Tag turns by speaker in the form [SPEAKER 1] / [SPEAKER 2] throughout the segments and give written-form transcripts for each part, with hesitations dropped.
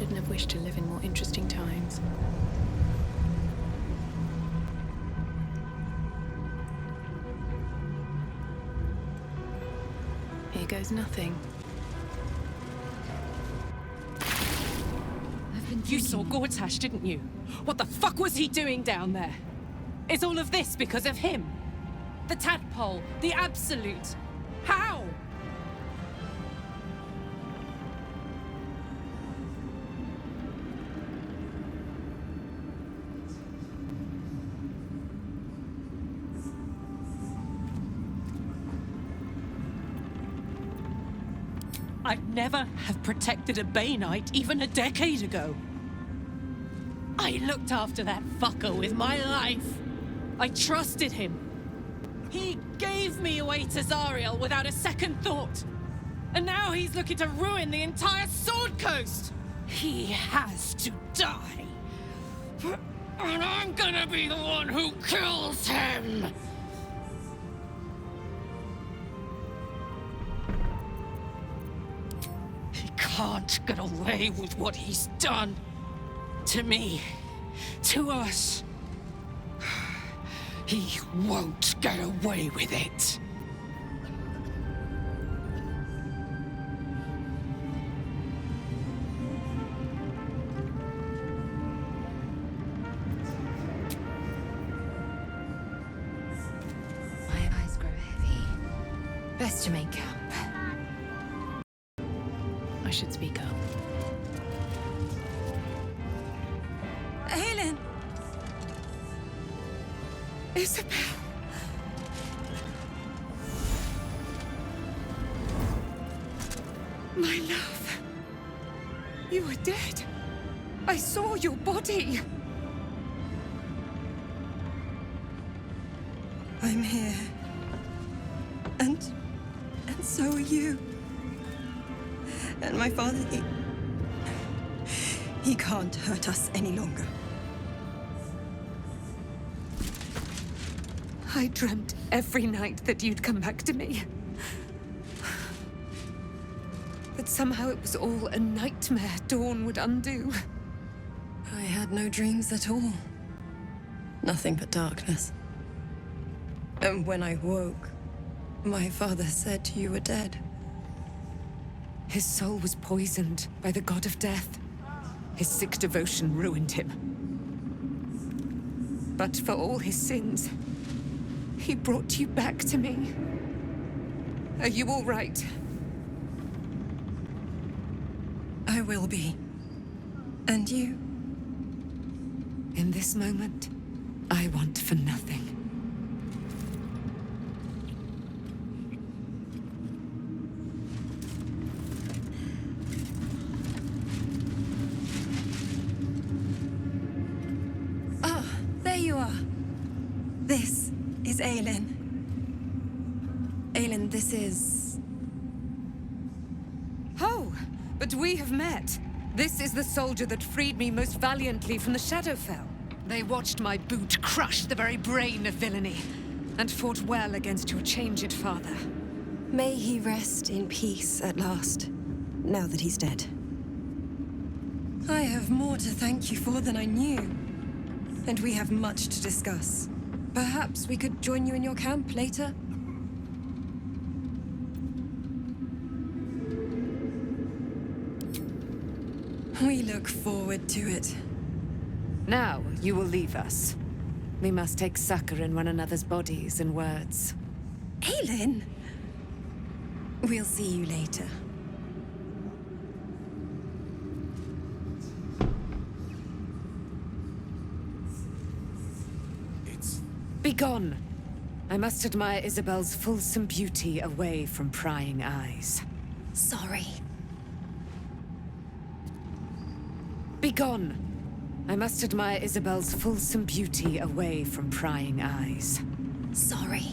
[SPEAKER 1] shouldn't have wished to live in more interesting times. Here goes nothing.
[SPEAKER 2] You saw Gortash, didn't you? What the fuck was he doing down there? Is all of this because of him? The tadpole, the absolute. How? I'd never have protected a Bay Knight even a decade ago. I looked after that fucker with my life. I trusted him. He gave me away to Zariel without a second thought. And now he's looking to ruin the entire Sword Coast. He has to die. And I'm gonna be the one who kills him. He can't get away with what he's done. To me. To us. He won't get away with it.
[SPEAKER 3] My eyes grow heavy. Best to make camp.
[SPEAKER 1] I should speak up.
[SPEAKER 3] Helen! Isabel! My love! You were dead. I saw your body. I'm here. And so are you. And my father, he can't hurt us any longer. I dreamt every night that you'd come back to me. But somehow it was all a nightmare Dawn would undo. I had no dreams at all. Nothing but darkness. And when I woke, my father said you were dead. His soul was poisoned by the god of death. His sick devotion ruined him. But for all his sins, he brought you back to me. Are you all right? I will be. And you? In this moment, I want for nothing. Ah, there you are. This is Aelin. Aelin, this is... Oh, but we have met. This is the soldier that freed me most valiantly from the Shadowfell. They watched my boot crush the very brain of villainy, and fought well against your changed father. May he rest in peace at last, now that he's dead. I have more to thank you for than I knew. And we have much to discuss. Perhaps we could join you in your camp later? We look forward to it. Now, you will leave us. We must take succor in one another's bodies and words. Aelin! We'll see you later. Begone! I must admire Isabel's fulsome beauty away from prying eyes. Sorry. Begone! I must admire Isabel's fulsome beauty away from prying eyes. Sorry.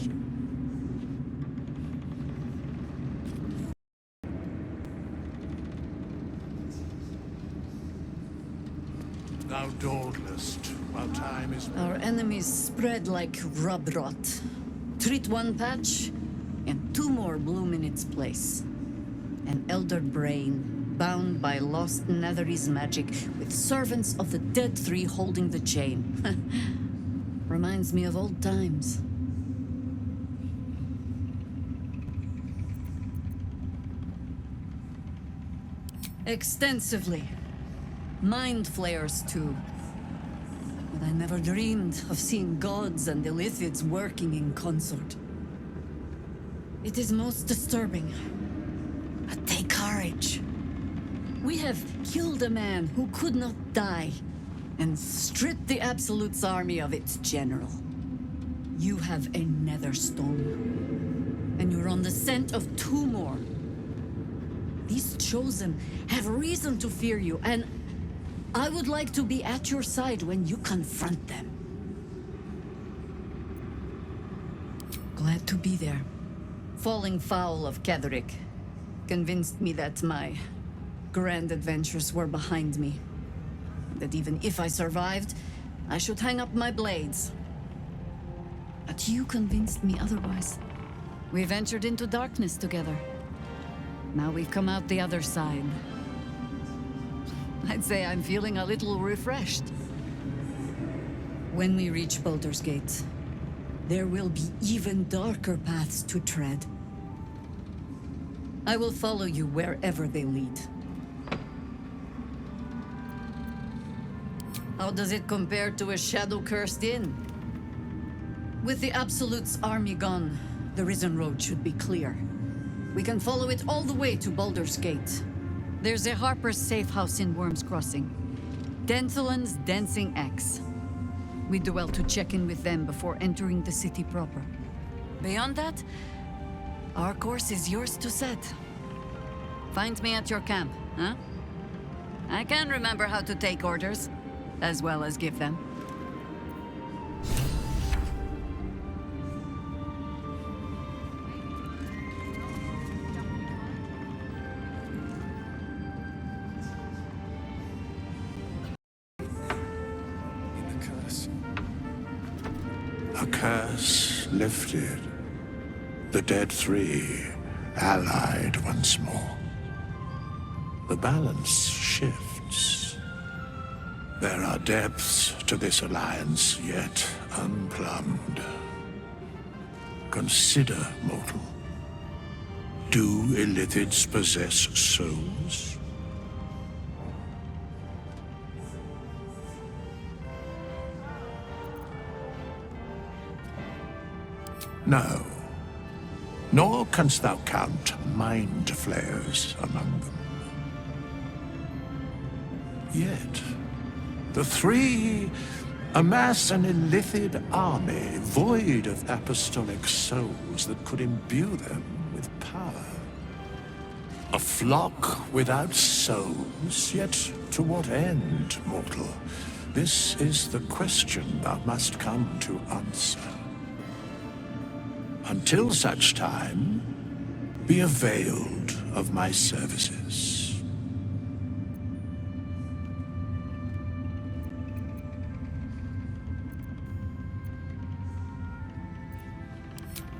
[SPEAKER 4] Thou dawdlest, while time is...
[SPEAKER 5] Our enemies spread like rub rot. Treat one patch, and two more bloom in its place. An elder brain, bound by lost Netherese magic, with servants of the Dead Three holding the chain. Reminds me of old times. Extensively. Mind flayers, too. But I never dreamed of seeing gods and Illithids working in consort. It is most disturbing. But take courage. We have killed a man who could not die, and stripped the Absolute's army of its general. You have a Netherstone, and you're on the scent of two more. These Chosen have reason to fear you, and I would like to be at your side when you confront them. Glad to be there. Falling foul of Ketheric convinced me that my grand adventures were behind me. That even if I survived, I should hang up my blades. But you convinced me otherwise. We ventured into darkness together. Now we've come out the other side. I'd say I'm feeling a little refreshed. When we reach Baldur's Gate, there will be even darker paths to tread. I will follow you wherever they lead. How does it compare to a shadow-cursed inn? With the Absolute's army gone, the Risen Road should be clear. We can follow it all the way to Baldur's Gate. There's a Harper's safe house in Worm's Crossing. Denthalen's Dancing Axe. We do well to check in with them before entering the city proper. Beyond that, our course is yours to set. Find me at your camp, huh? I can remember how to take orders, as well as give them.
[SPEAKER 4] A curse lifted. The Dead Three allied once more. The balance shifts. There are depths to this alliance yet unplumbed. Consider, mortal. Do Illithids possess souls? No. Nor canst thou count mind flayers among them. Yet, the three amass an Illithid army void of apostolic souls that could imbue them with power. A flock without souls, yet to what end, mortal? This is the question thou must come to answer. Until such time, be availed of my services.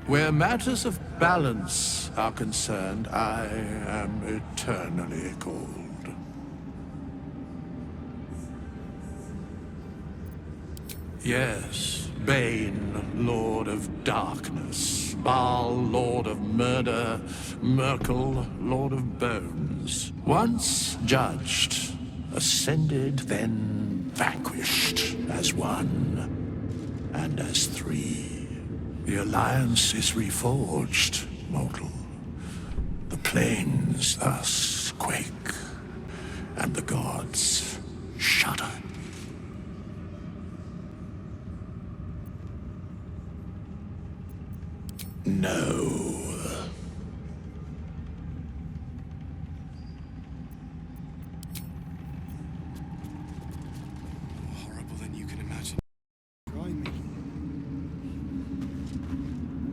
[SPEAKER 4] Where matters of balance are concerned, I am eternally cold. Yes, Bane, Lord of Darkness, Baal, Lord of Murder, Myrkul, Lord of Bones. Once judged, ascended, then vanquished as one, and as three. The Alliance is reforged, mortal. The plains thus quake, and the gods shudder. No.
[SPEAKER 6] Horrible than you can imagine. Try me.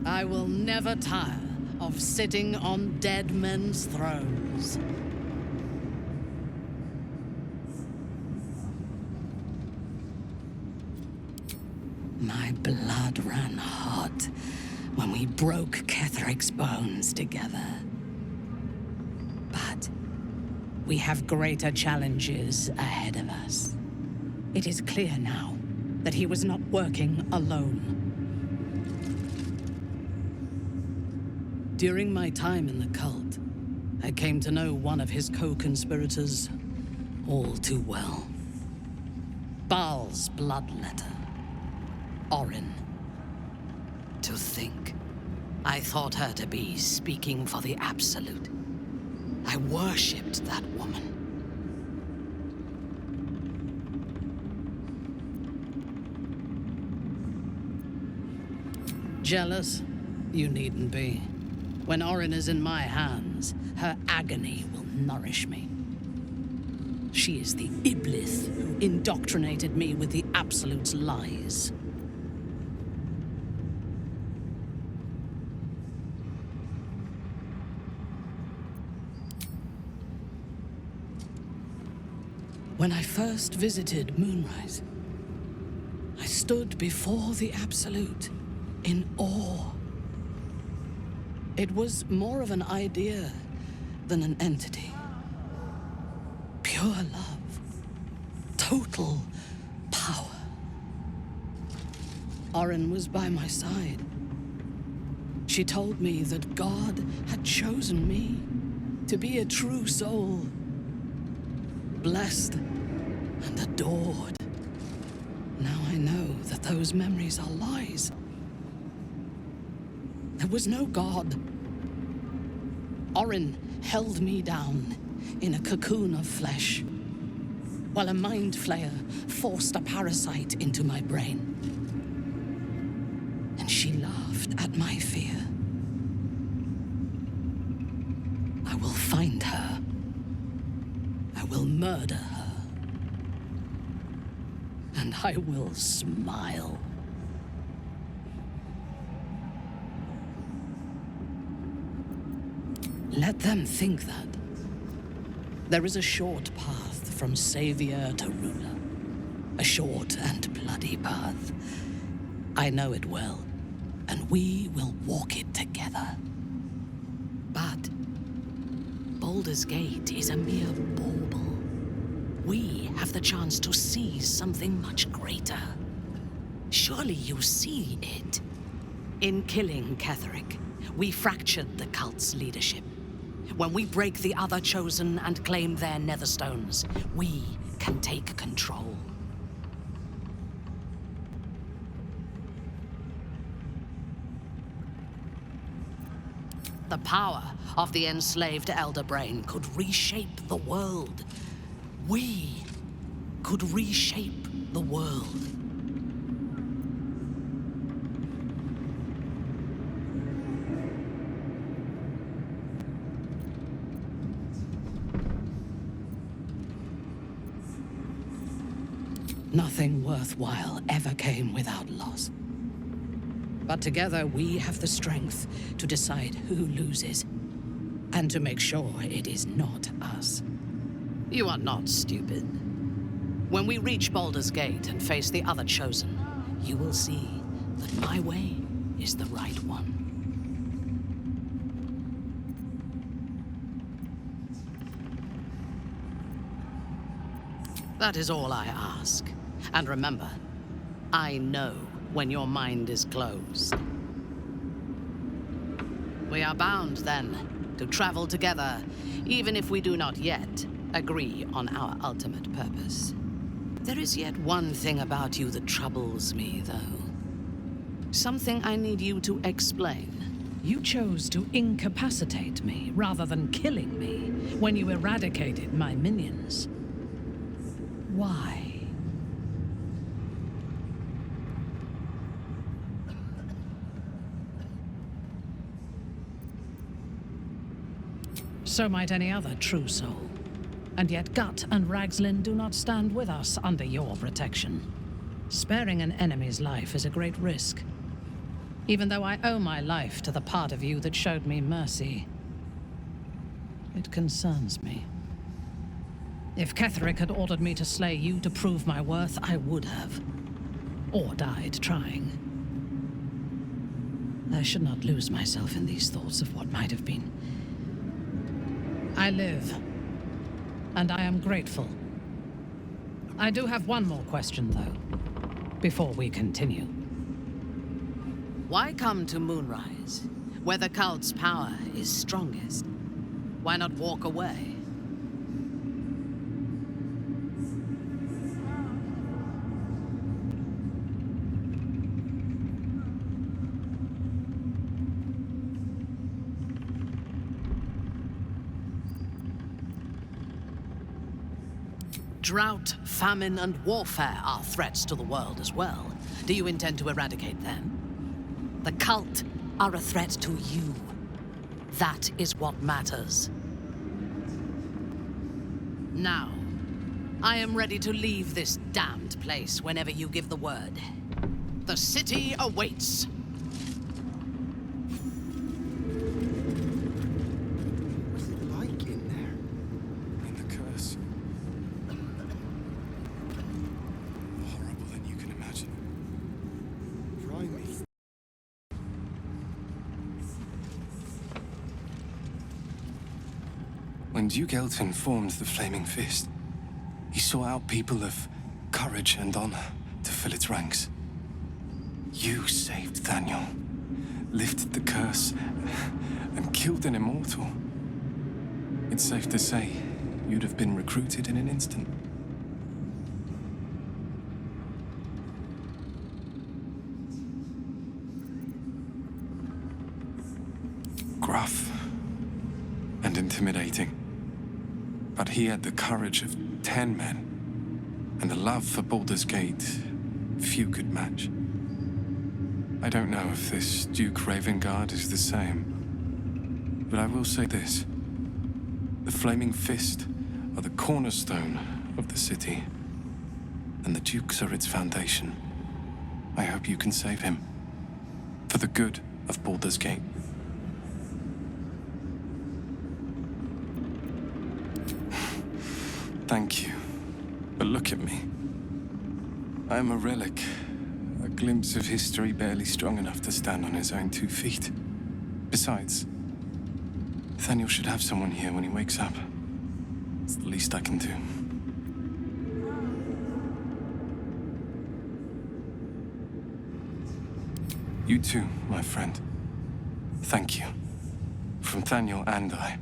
[SPEAKER 7] I will never tire of sitting on dead men's thrones. My blood ran hot when we broke Ketheric's bones together. But We have greater challenges ahead of us. It is clear now that he was not working alone. During my time in the cult, I came to know one of his co-conspirators all too well. Baal's bloodletter, Orin. To think, I thought her to be speaking for the Absolute. I worshipped that woman. Jealous? You needn't be. When Orin is in my hands, her agony will nourish me. She is the Iblis who indoctrinated me with the Absolute's lies. When I first visited Moonrise, I stood before the Absolute in awe. It was more of an idea than an entity. Pure love. Total power. Orin was by my side. She told me that God had chosen me to be a true soul. Blessed and adored. Now I know that those memories are lies. There was no God. Orin held me down in a cocoon of flesh, while a mind flayer forced a parasite into my brain. And she laughed at my fear. I will find her. I will murder her. And I will smile. Let them think that. There is a short path from savior to ruler. A short and bloody path. I know it well, and we will walk it together. But Baldur's Gate is a mere bauble. We have the chance to seize something much greater. Surely you see it. In killing Ketheric, we fractured the cult's leadership. When we break the other Chosen and claim their Netherstones, we can take control. The power of the enslaved Elder Brain could reshape the world. We could reshape the world. Nothing worthwhile ever came without loss. But together we have the strength to decide who loses, and to make sure it is not us. You are not stupid. When we reach Baldur's Gate and face the other Chosen, you will see that my way is the right one. That is all I ask. And remember, I know when your mind is closed. We are bound, then, to travel together, even if we do not yet agree on our ultimate purpose. There is yet one thing about you that troubles me, though. Something I need you to explain.
[SPEAKER 8] You chose to incapacitate me rather than killing me when you eradicated my minions. Why? So might any other true soul. And yet Gut and Ragslin do not stand with us under your protection. Sparing an enemy's life is a great risk. Even though I owe my life to the part of you that showed me mercy, it concerns me. If Ketheric had ordered me to slay you to prove my worth, I would have. Or died trying. I should not lose myself in these thoughts of what might have been. I live and I am grateful. I do have one more question, though, before we continue. Why come to Moonrise, where the cult's power is strongest? Why not walk away? Drought, famine, and warfare are threats to the world as well. Do you intend to eradicate them? The cult are a threat to you. That is what matters. Now, I am ready to leave this damned place whenever you give the word. The city awaits.
[SPEAKER 6] What's it like in there? In the curse. More horrible than you can imagine. Try me. When Duke Elton formed the Flaming Fist, he sought out people of courage and honor to fill its ranks. You saved Daniel, lifted the curse, and killed an immortal. It's safe to say you'd have been recruited in an instant. Gruff and intimidating. But he had the courage of 10 men, and the love for Baldur's Gate few could match. I don't know if this Duke Ravengard is the same, but I will say this. The Flaming Fist are the cornerstone of the city, and the Dukes are its foundation. I hope you can save him, for the good of Baldur's Gate. Thank you. But look at me. I am a relic. A glimpse of history barely strong enough to stand on his own 2 feet. Besides, Nathaniel should have someone here when he wakes up. It's the least I can do. You too, my friend. Thank you. From Nathaniel and I.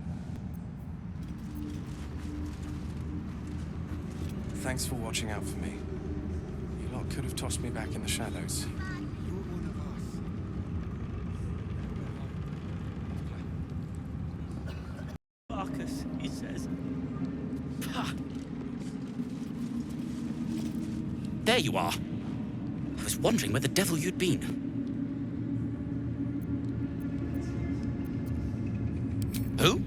[SPEAKER 6] Thanks for watching out for me. You lot could have tossed me back in the shadows. You're one of us.
[SPEAKER 9] Marcus, he says. Pah. There you are. I was wondering where the devil you'd been. Who?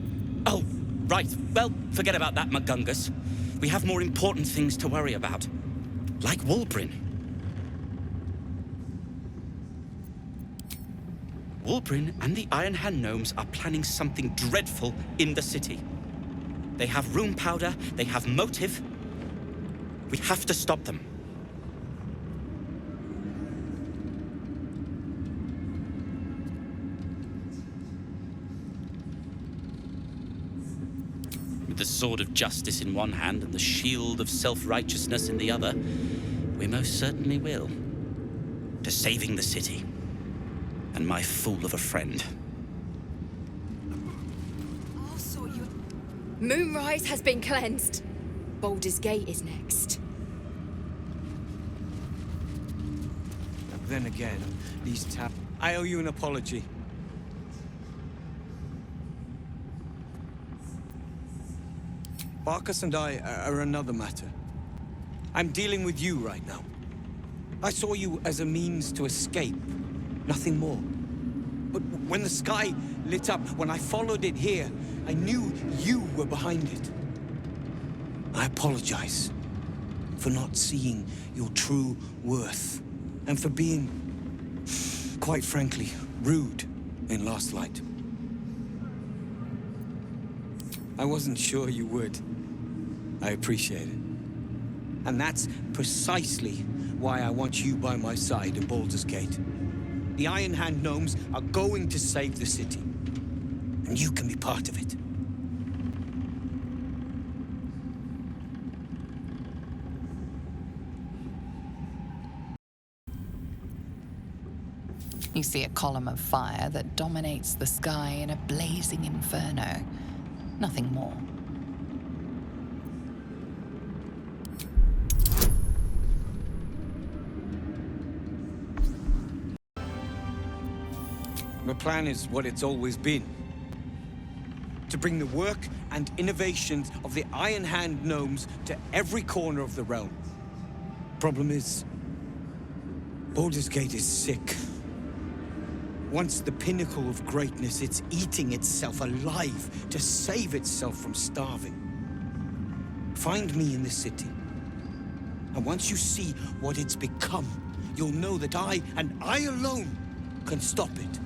[SPEAKER 9] Oh, right. Well, forget about that, McGungus. We have more important things to worry about. Like Wulbrin. Wulbrin and the Iron Hand Gnomes are planning something dreadful in the city. They have rune powder, they have motive. We have to stop them. With the sword of justice in one hand and the shield of self-righteousness in the other, we most certainly will. To saving the city. And my fool of a friend.
[SPEAKER 10] I'll sort you. Moonrise has been cleansed. Baldur's Gate is next.
[SPEAKER 11] Then again, these I owe you an apology. Barkus and I are another matter. I'm dealing with you right now. I saw you as a means to escape, nothing more. But when the sky lit up, when I followed it here, I knew you were behind it. I apologize for not seeing your true worth, and for being, quite frankly, rude in Last Light. I wasn't sure you would. I appreciate it. And that's precisely why I want you by my side in Baldur's Gate. The Iron Hand Gnomes are going to save the city, and you can be part of it.
[SPEAKER 12] You see a column of fire that dominates the sky in a blazing inferno. Nothing more.
[SPEAKER 11] My plan is what it's always been. To bring the work and innovations of the Iron Hand gnomes to every corner of the realm. Problem is, Baldur's Gate is sick. Once the pinnacle of greatness, it's eating itself alive to save itself from starving. Find me in the city. And once you see what it's become, you'll know that I, and I alone, can stop it.